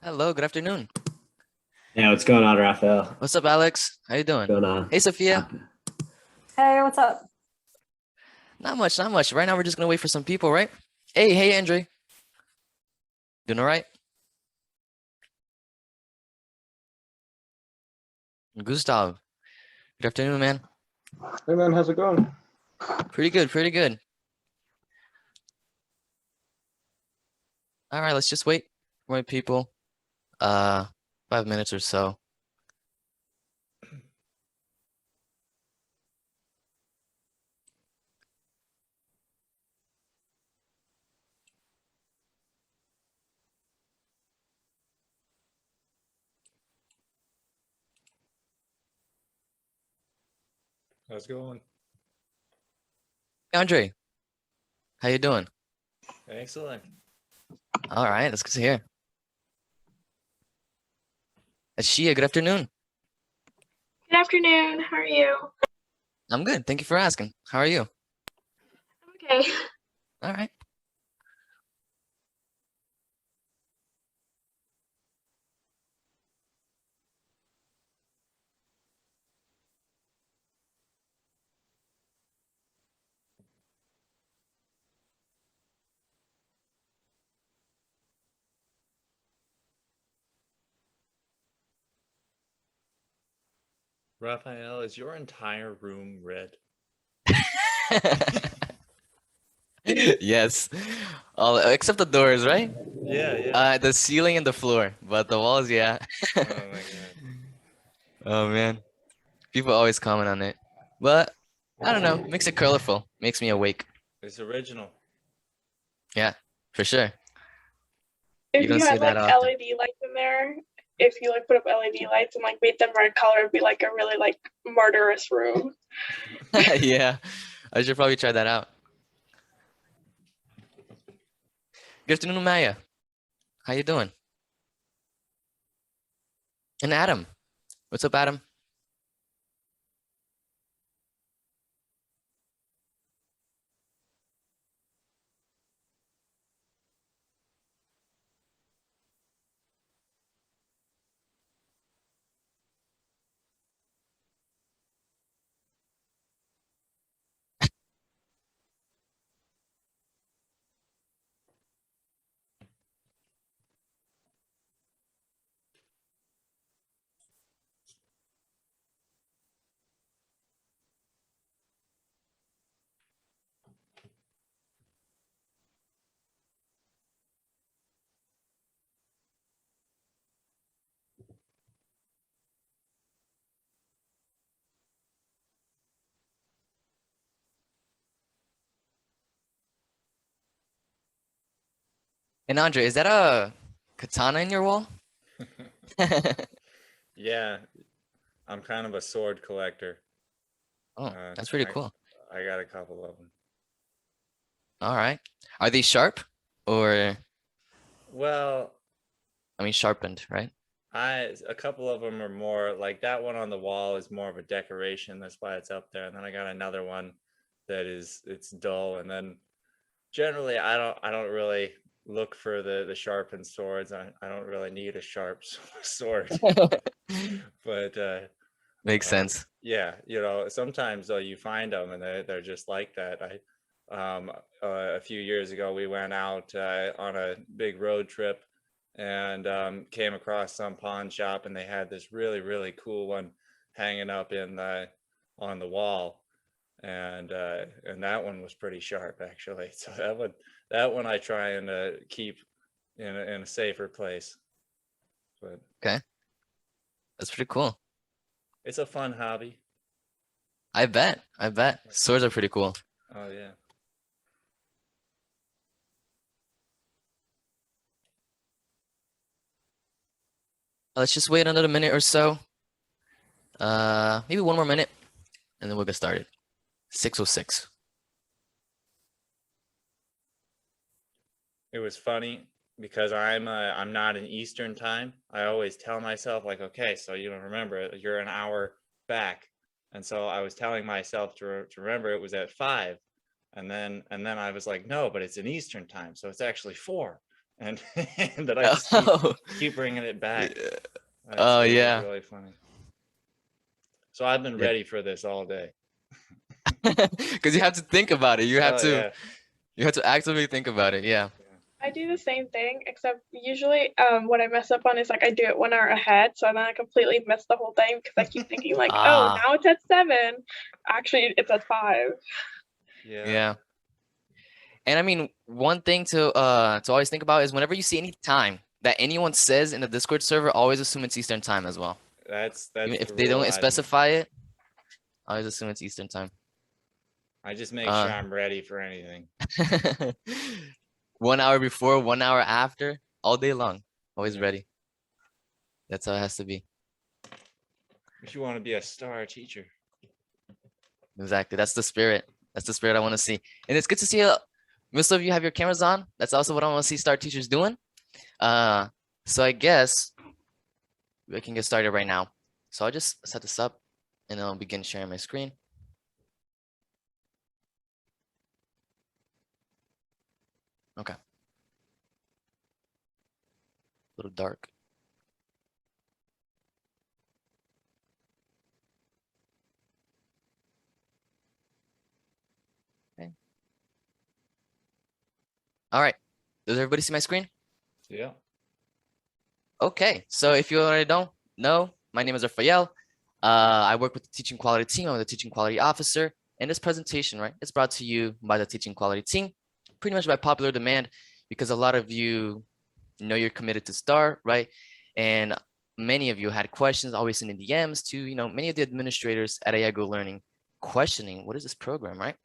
Hello, good afternoon. Yeah, what's going on, Raphael? What's up, Alex? How you doing? Going on? Hey, Sophia. Hey, what's up? Not much, not much. Right now, we're just gonna wait for some people, right? Hey, Andre. Doing all right? Gustav. Good afternoon, man. Hey man, how's it going? Pretty good, pretty good. All right, let's just wait for my people. Uh, 5 minutes or so. How's it going? Hey, Andre, how you doing? Excellent. All right, that's good to hear. Ashia, good afternoon. Good afternoon. How are you? I'm good. Thank you for asking. How are you? I'm okay. All right. Raphael, is your entire room red? Yes. All except the doors, right? Yeah, yeah. The ceiling and the floor, but the walls, yeah. Oh my god. Oh man. People always comment on it. But I don't know, makes it colorful. Makes me awake. It's original. Yeah, for sure. You If don't you see had that like often. LED lights in there, if you like put up LED lights and like made them red color, it'd be like a really like murderous room. Yeah, I should probably try that out. Good afternoon, Maya. How you doing? And Adam. What's up, Adam? And Andre, is that a katana in your wall? Yeah, I'm kind of a sword collector. Oh, Uh, that's pretty I cool. I got a couple of them. All right. Are these sharp or, Well, I mean, sharpened, right? a couple of them are more like that one on the wall is more of a decoration. That's why it's up there. And then I got another one that it's dull. And then generally I don't really look for the sharpened swords. I don't really need a sharp sword. But Makes sense. yeah, sometimes though you find them and they're just like that. A few years ago we went out on a big road trip and came across some pawn shop and they had this really cool one hanging up in the on the wall, and that one was pretty sharp actually. So that one I try and keep in a safer place. But Okay, that's pretty cool. it's a fun hobby. I bet. I bet. Swords are pretty cool. Oh yeah. Let's just wait another minute or so. Maybe one more minute, and then we'll get started. 6:06. It was funny because I'm not in Eastern time. I always tell myself like, okay, so you don't remember you're an hour back, and so I was telling myself to remember it was at 5, and then I was like, no, but it's in Eastern time, so it's actually 4, and and that I just keep bringing it back. Oh, It's yeah. really funny. So I've been Yeah. ready for this all day. Because you have to think about it. You have Oh, to yeah. you have to actively think about it. Yeah. I do the same thing, except usually what I mess up on is like I do it 1 hour ahead, so then I completely miss the whole thing because I keep thinking like, oh, Ah. now it's at 7. Actually, it's at 5. Yeah. And I mean, one thing to always think about is whenever you see any time that anyone says in the Discord server, always assume it's Eastern time as well. That's Even the if they rule don't I- specify it, always assume it's Eastern time. I just make sure I'm ready for anything. 1 hour before, 1 hour after, all day long, always Yeah. ready. That's how it has to be. If you want to be a star teacher. Exactly. That's the spirit. That's the spirit I want to see. And it's good to see most of you have your cameras on. That's also what I want to see Star Teachers doing. So I guess we can get started right now. So I'll just set this up and then I'll begin sharing my screen. Okay. A little dark. Okay. All right. Does everybody see my screen? Yeah. Okay, so if you already don't know, my name is Rafael. I work with the teaching quality team. I'm the teaching quality officer. And this presentation, right, it's brought to you by the teaching quality team, pretty much by popular demand, because a lot of you know you're committed to STAR, right? And many of you had questions, always sending DMs to, many of the administrators at Ayago Learning questioning, what is this program, right?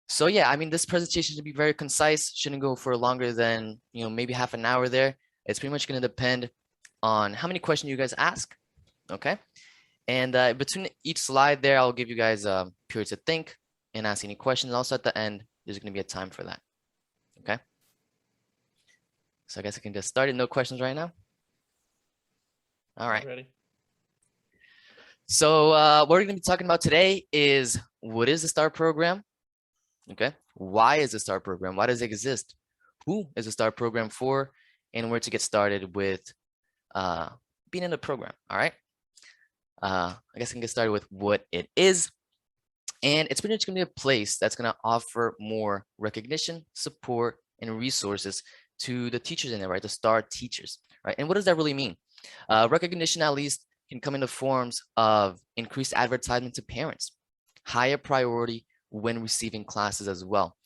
So yeah, I mean, this presentation should be very concise, shouldn't go for longer than, maybe half an hour there. It's pretty much going to depend on how many questions you guys ask, okay? And between each slide there, I'll give you guys a period to think and ask any questions. Also at the end, there's going to be a time for that, okay? So I guess I can get started. No questions right now? All right. Ready? So what we're going to be talking about today is what is the STAR program? Okay. Why is the STAR program? Why does it exist? Who is the STAR program for? And where to get started with being in the program. All right. I guess I can get started with what it is. And it's pretty much going to be a place that's going to offer more recognition, support, and resources to the teachers in there, right? The STAR teachers, right? And what does that really mean? Recognition, at least, can come in the forms of increased advertisement to parents, higher priority when receiving classes as well.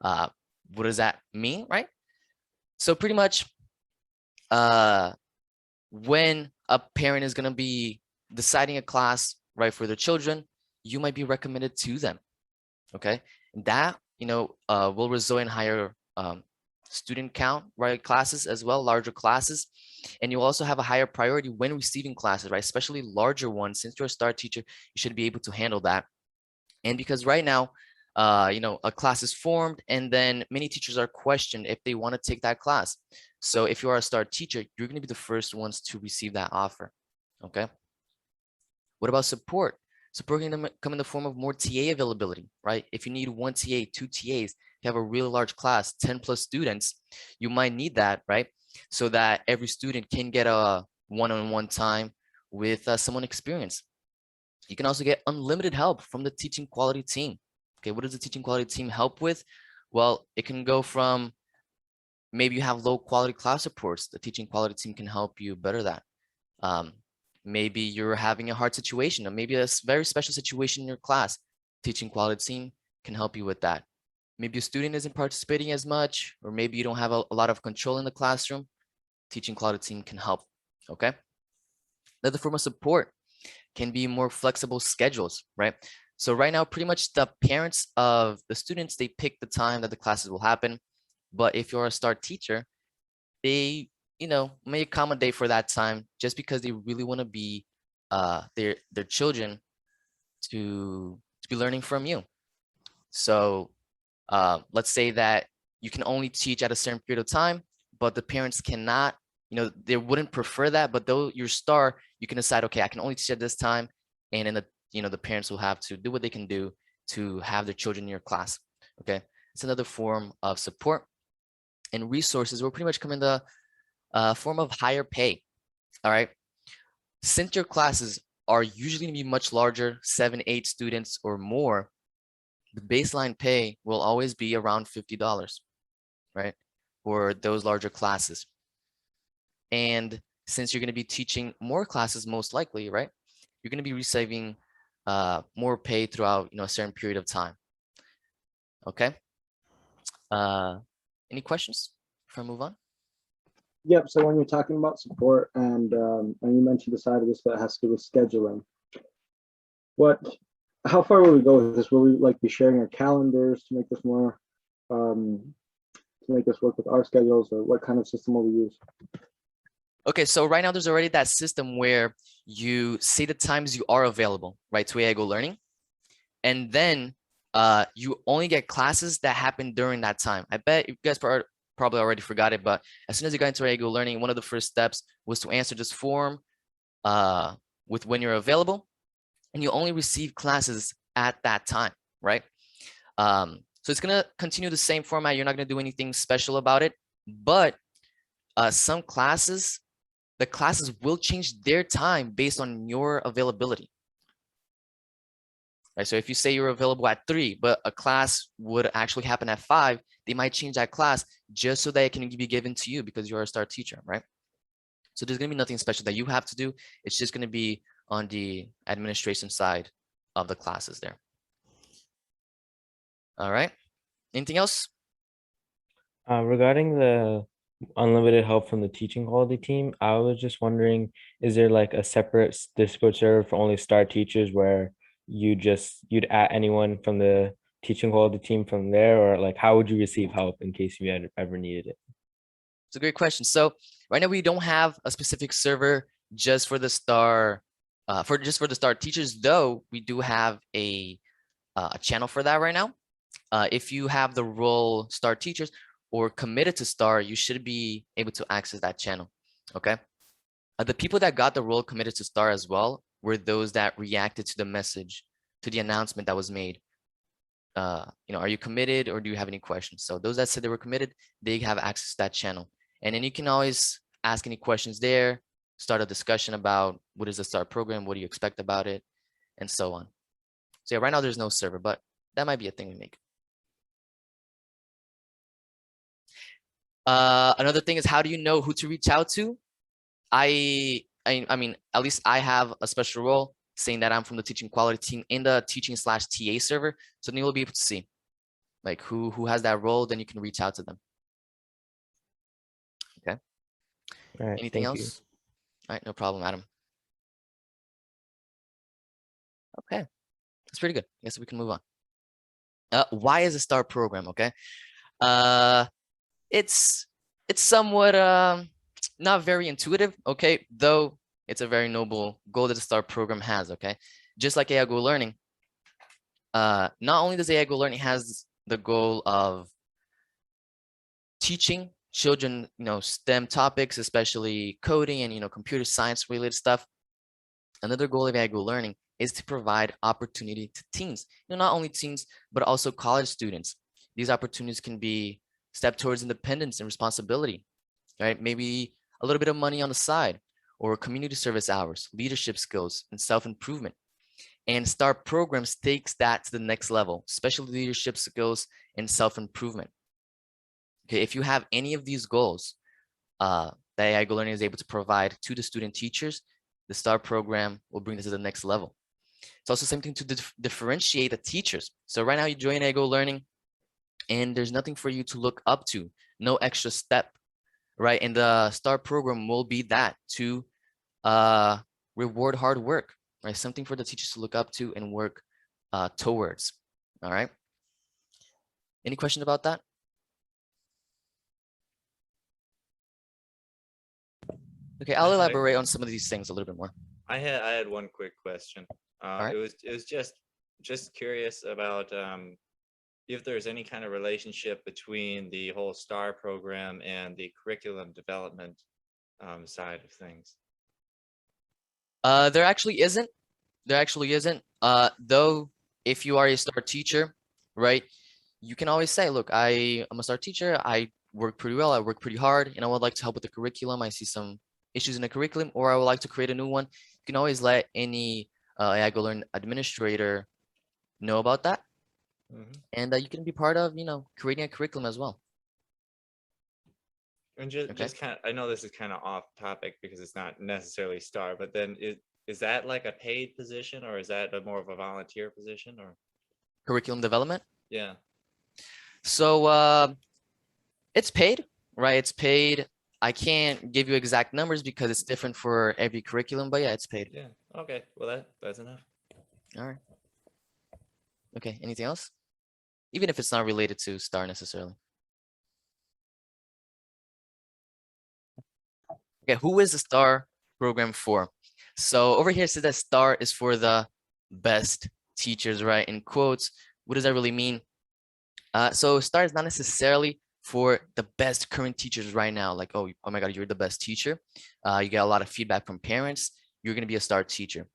What does that mean, right? So pretty much when a parent is going to be deciding a class, right, for their children, you might be recommended to them, okay? And that, will result in higher student count, right, classes as well, larger classes. And you also have a higher priority when receiving classes, right, especially larger ones. Since you're a STAR teacher, you should be able to handle that. And because right now, a class is formed and then many teachers are questioned if they want to take that class. So if you are a STAR teacher, you're going to be the first ones to receive that offer, okay? What about support? Support can come in the form of more TA availability, right? If you need 1 TA, 2 TAs, you have a really large class, 10 plus students, you might need that, right? So that every student can get a one-on-one time with someone experienced. You can also get unlimited help from the teaching quality team. Okay, what does the teaching quality team help with? Well, it can go from maybe you have low quality class reports. The teaching quality team can help you better that. Maybe you're having a hard situation, or maybe a very special situation in your class. Teaching quality team can help you with that. Maybe a student isn't participating as much, or maybe you don't have a lot of control in the classroom. Teaching quality team can help, okay? Another form of support can be more flexible schedules, right? So right now, pretty much the parents of the students, they pick the time that the classes will happen. But if you're a STAR teacher, they, may accommodate for that time just because they really want to be their children to be learning from you. So let's say that you can only teach at a certain period of time, but the parents cannot, they wouldn't prefer that, but though you're STAR, you can decide, okay, I can only teach at this time. And then the parents will have to do what they can do to have their children in your class. Okay. It's another form of support. and resources will pretty much come in the form of higher pay. All right. Since your classes are usually going to be much larger, 7, 8 students or more, the baseline pay will always be around $50, right? For those larger classes. And since you're going to be teaching more classes, most likely, right? You're going to be receiving more pay throughout, a certain period of time. Okay. Any questions before I move on? Yep. So when you're talking about support and you mentioned the side of this that has to do with scheduling, how far will we go with this? Will we like be sharing our calendars to make this more to make this work with our schedules, or what kind of system will we use? Okay, so right now there's already that system where you say the times you are available, right, to AIGO Learning, and then you only get classes that happen during that time. I bet you guys probably already forgot it, but as soon as you got into AIGO Learning, one of the first steps was to answer this form with when you're available, and you only receive classes at that time, right? So it's gonna continue the same format. You're not gonna do anything special about it, but some classes, the classes will change their time based on your availability. Right, so if you say you're available at 3, but a class would actually happen at 5, they might change that class just so that it can be given to you because you're a STAR teacher, right? So there's gonna be nothing special that you have to do. It's just gonna be on the administration side of the classes there. All right, anything else? Regarding the unlimited help from the teaching quality team, I was just wondering, is there like a separate Discord server for only STAR teachers where you'd add anyone from the teaching quality team from there, or like how would you receive help in case you had ever needed it? It's a great question. So right now we don't have a specific server just for the STAR for the STAR teachers, though we do have a channel for that right now. If you have the role STAR teachers or committed to STAR, you should be able to access that channel. Okay. The people that got the role committed to STAR as well were those that reacted to the message, to the announcement that was made. Are you committed or do you have any questions? So those that said they were committed, they have access to that channel. And then you can always ask any questions there, start a discussion about what is the STAR program, what do you expect about it, and so on. So yeah, right now there's no server, but that might be a thing we make. Another thing is, how do you know who to reach out to? I mean, at least I have a special role saying that I'm from the teaching quality team in the teaching/TA server. So then you'll be able to see like who has that role, then you can reach out to them. Okay. All right, Anything thank you. else? All right, no problem, Adam. Okay, that's pretty good. I guess we can move on. Why is a STAR program? Okay. It's somewhat not very intuitive, okay, though it's a very noble goal that the STAR program has. Okay, just like AIGO Learning, not only does AIGO Learning has the goal of teaching children, STEM topics, especially coding and computer science related stuff. Another goal of AIGO Learning is to provide opportunity to teens, not only teens but also college students. These opportunities can be step towards independence and responsibility, right? Maybe a little bit of money on the side, or community service hours, leadership skills, and self-improvement. And STAR programs takes that to the next level, especially leadership skills and self-improvement. Okay, if you have any of these goals that AIGO Learning is able to provide to the student teachers, the STAR program will bring this to the next level. It's also something to differentiate the teachers. So right now you join AIGO Learning and there's nothing for you to look up to, no extra step, right? And the STAR program will be that to reward hard work, right? Something for the teachers to look up to and work towards, all right? Any question about that? Okay, I'll elaborate on some of these things a little bit more. I had one quick question. right. It was just curious about if there's any kind of relationship between the whole STAR program and the curriculum development side of things. There actually isn't. There actually isn't. Though, if you are a STAR teacher, right, you can always say, look, I'm a STAR teacher. I work pretty well, I work pretty hard, and I would like to help with the curriculum. I see some issues in the curriculum, or I would like to create a new one. You can always let any AI Go Learn administrator know about that, Mhm. and you can be part of, creating a curriculum as well. And just, Okay. just kind of, I know this is kind of off topic because it's not necessarily STAR, but then is that like a paid position, or is that more of a volunteer position, or? Curriculum development. Yeah. So it's paid, right? It's paid. I can't give you exact numbers because it's different for every curriculum, but yeah, it's paid. Yeah. Okay. Well, that's enough. All right. Okay. Anything else? Even if it's not related to STAR necessarily. Okay. Who is the STAR program for? So over here it says that STAR is for the best teachers, right? In quotes. What does that really mean? So STAR is not necessarily for the best current teachers right now. Like, oh my God, you're the best teacher. You get a lot of feedback from parents. You're going to be a STAR teacher.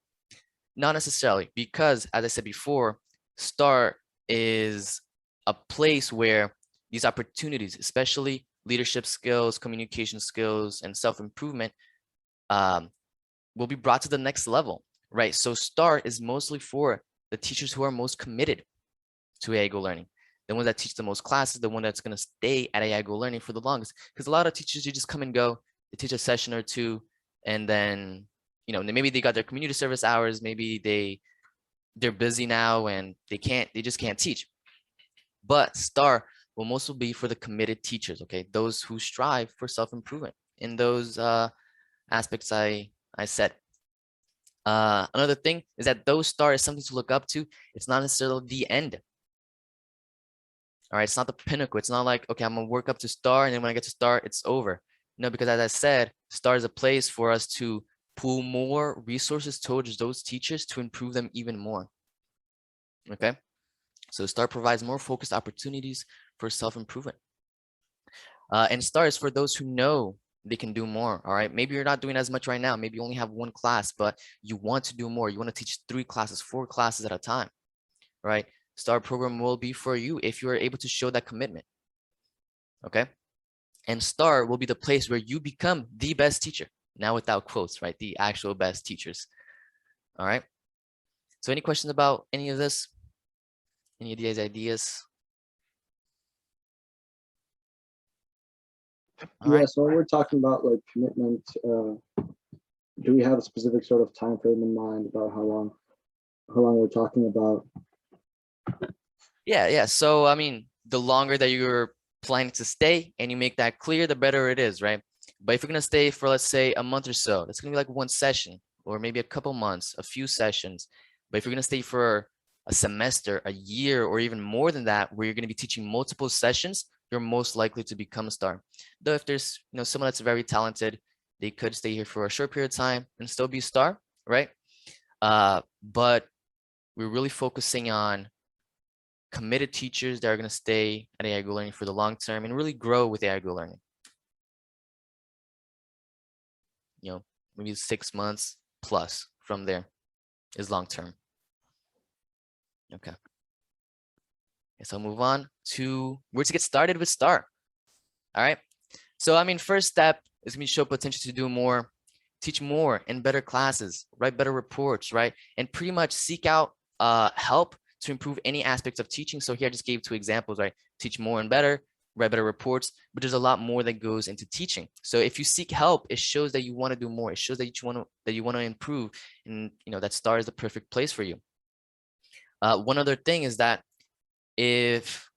Not necessarily, because as I said before, STAR is a place where these opportunities, especially leadership skills, communication skills, and self-improvement, will be brought to the next level, right? So STAR is mostly for the teachers who are most committed to AI Go Learning, the ones that teach the most classes, the one that's going to stay at AI Go Learning for the longest. Because a lot of teachers, you just come and go, they teach a session or two, and then maybe they got their community service hours, maybe they're busy now and they just can't teach. But STAR will mostly be for the committed teachers, okay? Those who strive for self-improvement in those aspects I said. Another thing is that those STAR is something to look up to. It's not necessarily the end. All right, it's not the pinnacle. It's not like, okay, I'm gonna work up to STAR, and then when I get to STAR, it's over. No, because as I said, STAR is a place for us to pool more resources towards those teachers to improve them even more. Okay, so STAR provides more focused opportunities for self-improvement. And STAR is for those who know they can do more. All right, maybe you're not doing as much right now. Maybe you only have one class, but you want to do more. You want to teach 3 classes, 4 classes at a time, right? STAR program will be for you if you are able to show that commitment. Okay, and STAR will be the place where you become the best teacher. Now without quotes, right? The actual best teachers. All right. So any questions about any of this? Any of these ideas? All Yeah, right. so when we're talking about like commitment, do we have a specific sort of time frame in mind about how long we're talking about? Yeah. So I mean, the longer that you're planning to stay and you make that clear, the better it is, right? But if you're gonna stay for, let's say, a month or so, that's gonna be like one session, or maybe a couple months, a few sessions. But if you're gonna stay for a semester, a year, or even more than that, where you're gonna be teaching multiple sessions, you're most likely to become a STAR. Though if there's someone that's very talented, they could stay here for a short period of time and still be a STAR, right? But we're really focusing on committed teachers that are going to stay at AI Go Learning for the long term and really grow with AI Go Learning. Maybe 6 months plus from there is long term. Okay. So I'll move on to where to get started with STAR. All right. So I mean, first step is going to show potential to do more, teach more and better classes, write better reports, right? And pretty much seek out help to improve any aspects of teaching. So here I just gave 2 examples, right? Teach more and better, write better reports, but there's a lot more that goes into teaching. So if you seek help, it shows that you want to do more. It shows that you want to improve, and that STAR is the perfect place for you. One other thing is that if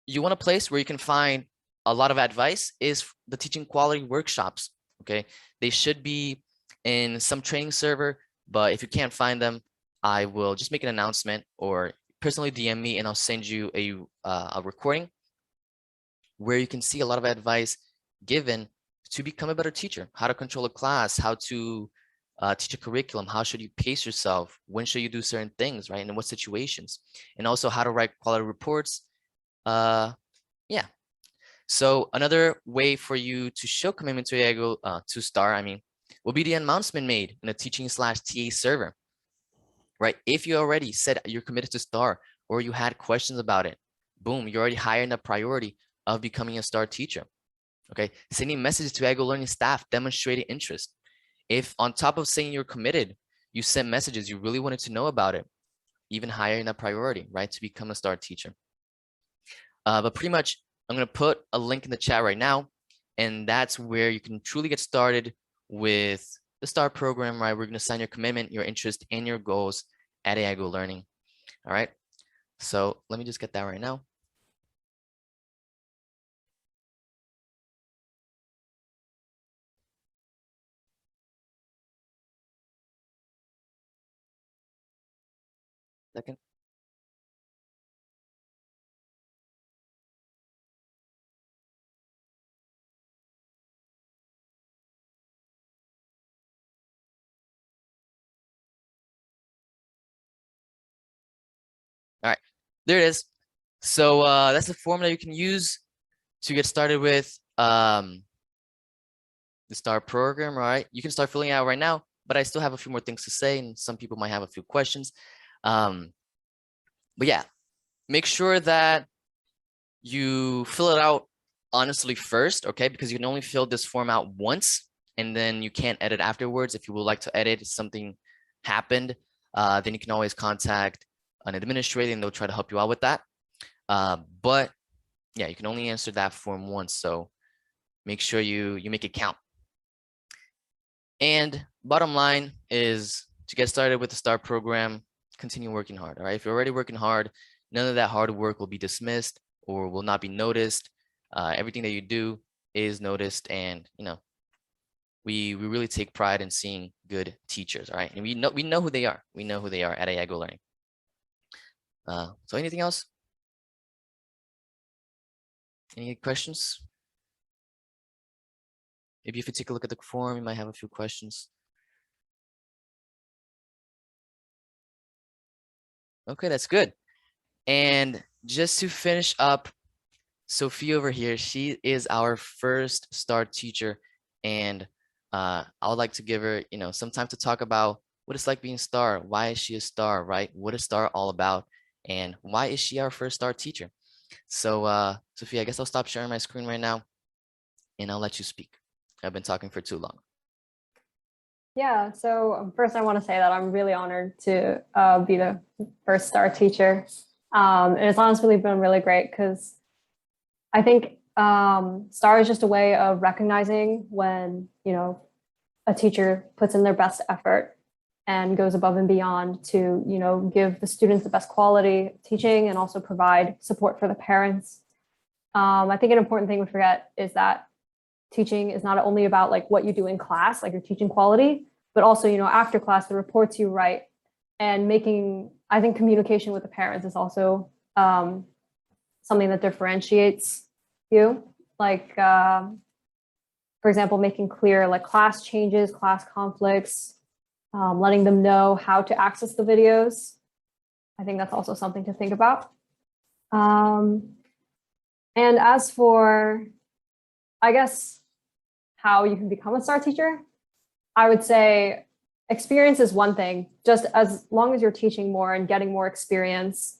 you want a place where you can find a lot of advice, is the teaching quality workshops. Okay, they should be in some training server, but if you can't find them, I will just make an announcement or personally DM me, and I'll send you a recording where you can see a lot of advice given to become a better teacher, how to control a class, how to teach a curriculum, how should you pace yourself, when should you do certain things, right, and in what situations, and also how to write quality reports. Yeah. So another way for you to show commitment to AI to STAR, will be the announcement made in a teaching/TA server, right? If you already said you're committed to STAR or you had questions about it, boom, you're already higher in the priority of becoming a STAR teacher. Okay, sending messages to Agile Learning staff demonstrating interest. If on top of saying you're committed, you send messages, you really wanted to know about it, even higher in that priority, right, to become a STAR teacher. But pretty much, I'm going to put a link in the chat right now, and that's where you can truly get started with the STAR program, right? We're going to sign your commitment, your interest, and your goals at Agile Learning. All right. So let me just get that right now. Second. All right, there it is. So that's the form that you can use to get started with the STAR program, right? You can start filling out right now, but I still have a few more things to say, and some people might have a few questions. But yeah, make sure that you fill it out honestly first, okay? Because you can only fill this form out once, and then you can't edit afterwards. If you would like to edit, if something happened, then you can always contact an administrator and they'll try to help you out with that. But yeah, you can only answer that form once, so make sure you make it count. And bottom line is to get started with the STAR program, continue working hard. All right, if you're already working hard, none of that hard work will be dismissed or will not be noticed. Everything that you do is noticed, and we really take pride in seeing good teachers. All right, and we know who they are. We know who they are at Agile Learning. So anything else? Any questions? Maybe if you take a look at the form, you might have a few questions. Okay, that's good. And just to finish up, Sophie over here, she is our first STAR teacher, and I would like to give her, some time to talk about what it's like being STAR. Why is she a STAR, right? What is STAR all about, and why is she our first STAR teacher? So, Sophie, I guess I'll stop sharing my screen right now, and I'll let you speak. I've been talking for too long. Yeah, so first I want to say that I'm really honored to be the first STAR teacher. And it's honestly been really great because I think STAR is just a way of recognizing when, a teacher puts in their best effort and goes above and beyond to, give the students the best quality teaching and also provide support for the parents. I think an important thing we forget is that teaching is not only about like what you do in class, like your teaching quality, but also, after class, the reports you write and I think communication with the parents is also something that differentiates you. Like, for example, making clear like class changes, class conflicts, letting them know how to access the videos. I think that's also something to think about. And as for, I guess, how you can become a STAR teacher, I would say experience is one thing. Just as long as you're teaching more and getting more experience,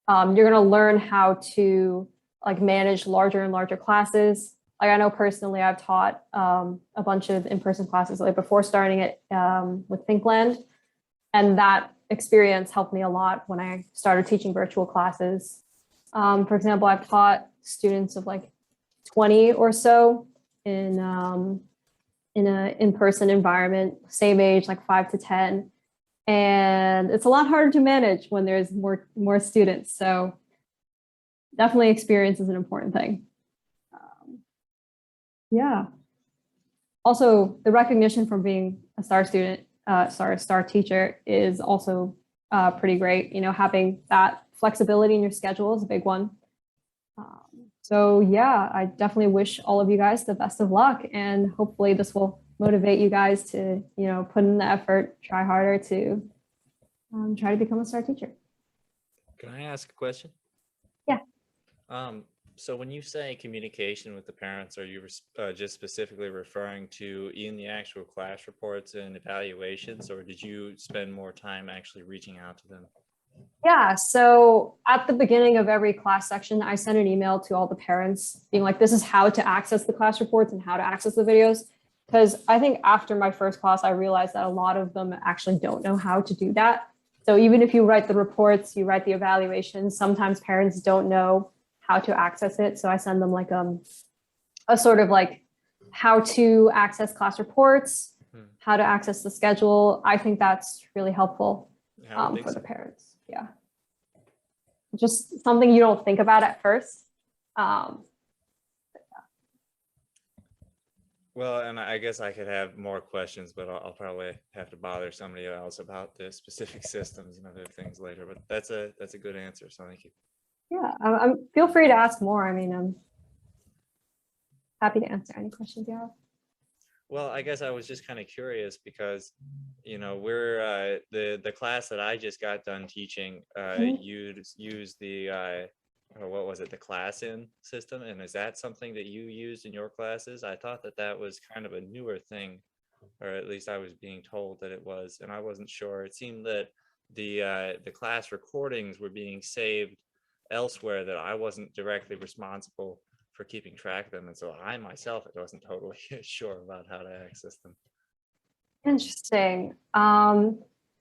you're going to learn how to like manage larger and larger classes. Like I know personally, I've taught a bunch of in-person classes like before starting it with Thinkland, and that experience helped me a lot when I started teaching virtual classes. For example, I've taught students of like 20 or so in an in-person environment, same age, like 5 to 10. And it's a lot harder to manage when there's more students. So definitely experience is an important thing. Yeah. Also, the recognition from being a STAR student, STAR teacher is also pretty great. Having that flexibility in your schedule is a big one. So yeah, I definitely wish all of you guys the best of luck, and hopefully this will motivate you guys to, put in the effort, try harder to try to become a STAR teacher. Can I ask a question? Yeah. So when you say communication with the parents, are you just specifically referring to in the actual class reports and evaluations, or did you spend more time actually reaching out to them? Yeah, so at the beginning of every class section, I send an email to all the parents being like, this is how to access the class reports and how to access the videos. Because I think after my first class, I realized that a lot of them actually don't know how to do that. So even if you write the reports, you write the evaluations, sometimes parents don't know how to access it. So I send them like a sort of like how to access class reports, how to access the schedule. I think that's really helpful I would think for so. the parents. Yeah. Just something you don't think about at first. Well, and I guess I could have more questions, but I'll probably have to bother somebody else about the specific systems and other things later. But that's a good answer. So thank you. Yeah, feel free to ask more. I mean, I'm happy to answer any questions you have. Well, I guess I was just kind of curious because, we're the class that I just got done teaching use the what was it, the class-in system, and is that something that you used in your classes? I thought that was kind of a newer thing, or at least I was being told that it was, and I wasn't sure. It seemed that the class recordings were being saved elsewhere, that I wasn't directly responsible for keeping track of them, and so I myself wasn't totally sure about how to access them. Interesting.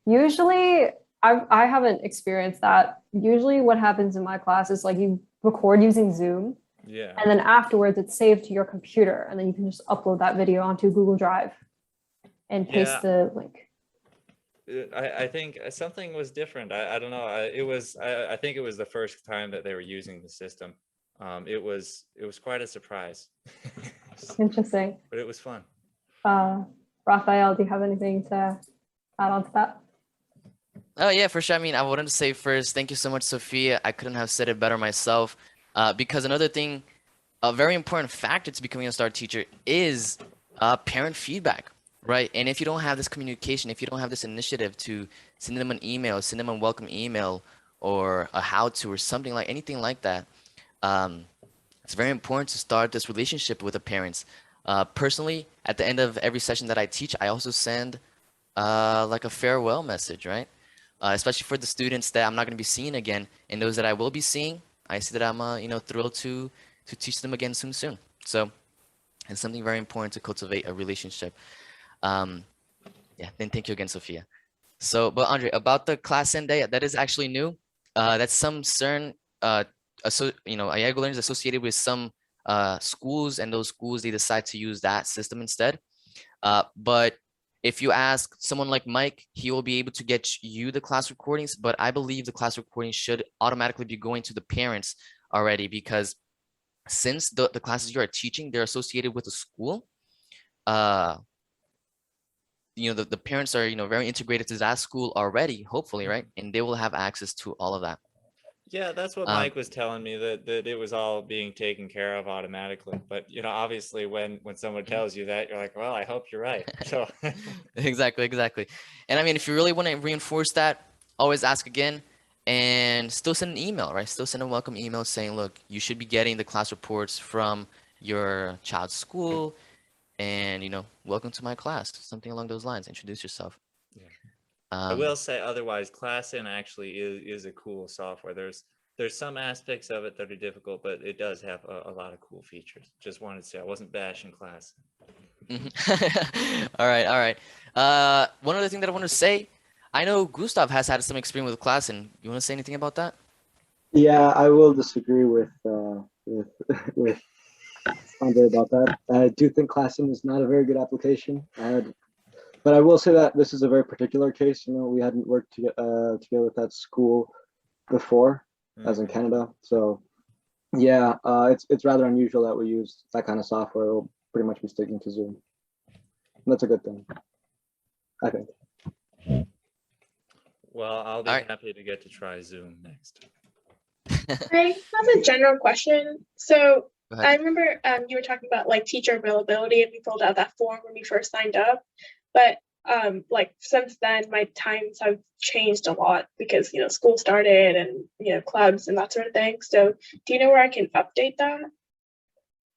Usually, I haven't experienced that. Usually, what happens in my class is like you record using Zoom, Yeah. and then afterwards it's saved to your computer, and then you can just upload that video onto Google Drive and paste Yeah. the link. I think something was different. I don't know. I think it was the first time that they were using the system. It was quite a surprise, Interesting. but it was fun. Raphael, do you have anything to add on to that? Oh yeah, for sure. I mean, I wanted to say first, thank you so much, Sophia. I couldn't have said it better myself. Because another thing, a very important factor to becoming a STAR teacher is parent feedback, right? And if you don't have this communication, if you don't have this initiative to send them an email, send them a welcome email, or a how-to, or something like anything like that, it's very important to start this relationship with the parents. Personally, at the end of every session that I teach, I also send like a farewell message, right? Especially for the students that I'm not going to be seeing again, and those that I will be seeing, I see that I'm thrilled to teach them again soon. So it's something very important to cultivate a relationship. Yeah, then thank you again, Sophia. So, but Andre, about the class end day, that is actually new. That's some CERN, IAGO learners associated with some schools, and those schools, they decide to use that system instead. But if you ask someone like Mike, he will be able to get you the class recordings, but I believe the class recordings should automatically be going to the parents already, because since the classes you are teaching, they're associated with a school, the parents are, very integrated to that school already, hopefully, right? And they will have access to all of that. Yeah, that's what Mike was telling me, that it was all being taken care of automatically. But obviously, when someone tells you that, you're like, well, I hope you're right. So Exactly. And I mean, if you really want to reinforce that, always ask again, and still send an email, right? Still send a welcome email saying, look, you should be getting the class reports from your child's school, and welcome to my class, something along those lines. Introduce yourself. Yeah. I will say, otherwise, Class-in actually is a cool software. There's some aspects of it that are difficult, but it does have a lot of cool features. Just wanted to say, I wasn't bashing Class. All right. One other thing that I want to say, I know Gustav has had some experience with Class-in. You want to say anything about that? Yeah, I will disagree with with Andre about that. I do think Classroom is not a very good application. But I will say that this is a very particular case. We hadn't worked together with that school before, as in Canada. So yeah, it's rather unusual that we use that kind of software. We'll pretty much be sticking to Zoom. And that's a good thing, I think. Well, I'll be Alright. happy to get to try Zoom next. I have a general question. So Go ahead. I remember you were talking about like teacher availability, and we filled out that form when we first signed up. But like since then, my times have changed a lot because school started and clubs and that sort of thing. So do you know where I can update that?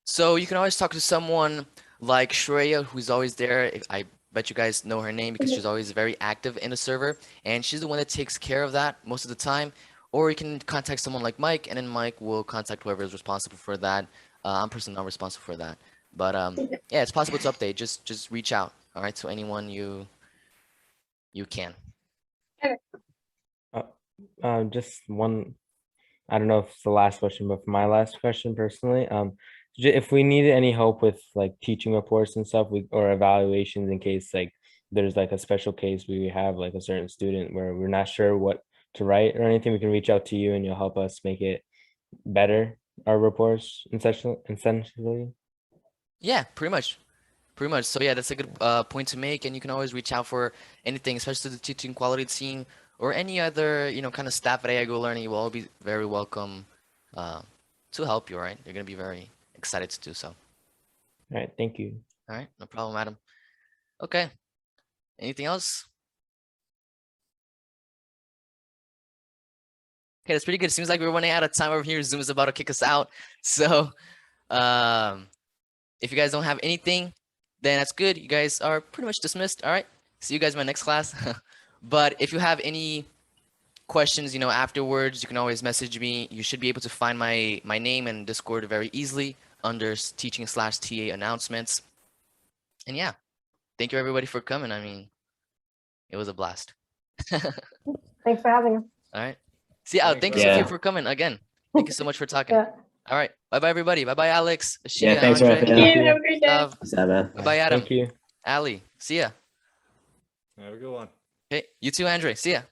So you can always talk to someone like Shreya, who's always there. I Bet you guys know her name because she's always very active in the server, and she's the one that takes care of that most of the time. Or you can contact someone like Mike, and then Mike will contact whoever is responsible for that. I'm personally not responsible for that, but yeah, it's possible to update. Just reach out, all right, to anyone you can. Just one, I don't know if it's the last question, but for my last question personally, if we needed any help with like teaching reports and stuff, or evaluations in case like there's like a special case we have like a certain student where we're not sure what to write or anything, we can reach out to you and you'll help us make it better, our reports essentially. Yeah, pretty much. Pretty much. So yeah, that's a good point to make, and you can always reach out for anything, especially the teaching quality team or any other, kind of staff at AI Go Learning. You will all be very welcome to help you, right? You're gonna be very excited to do so. All right, thank you. All right, no problem, Adam. Okay. Anything else? Okay, that's pretty good. Seems like we're running out of time over here. Zoom is about to kick us out. So if you guys don't have anything, then that's good. You guys are pretty much dismissed. All right. See you guys in my next class. But if you have any questions, afterwards, you can always message me. You should be able to find my name in Discord very easily under teaching/TA announcements. And yeah, thank you everybody for coming. I mean, it was a blast. Thanks for having us. All right. See, Thanks, thank you, Ryan. Sophia, for coming again. Thank you so much for talking. Yeah. All right. Bye-bye, everybody. Bye-bye, Alex. Yeah, Ashia, thanks, Andre, Raphael. Thank you. Have a great day. Gustav. What's up, man? Bye-bye, Adam. Thank you. Ali. See ya. Have a good one. Okay. You too, Andre. See ya.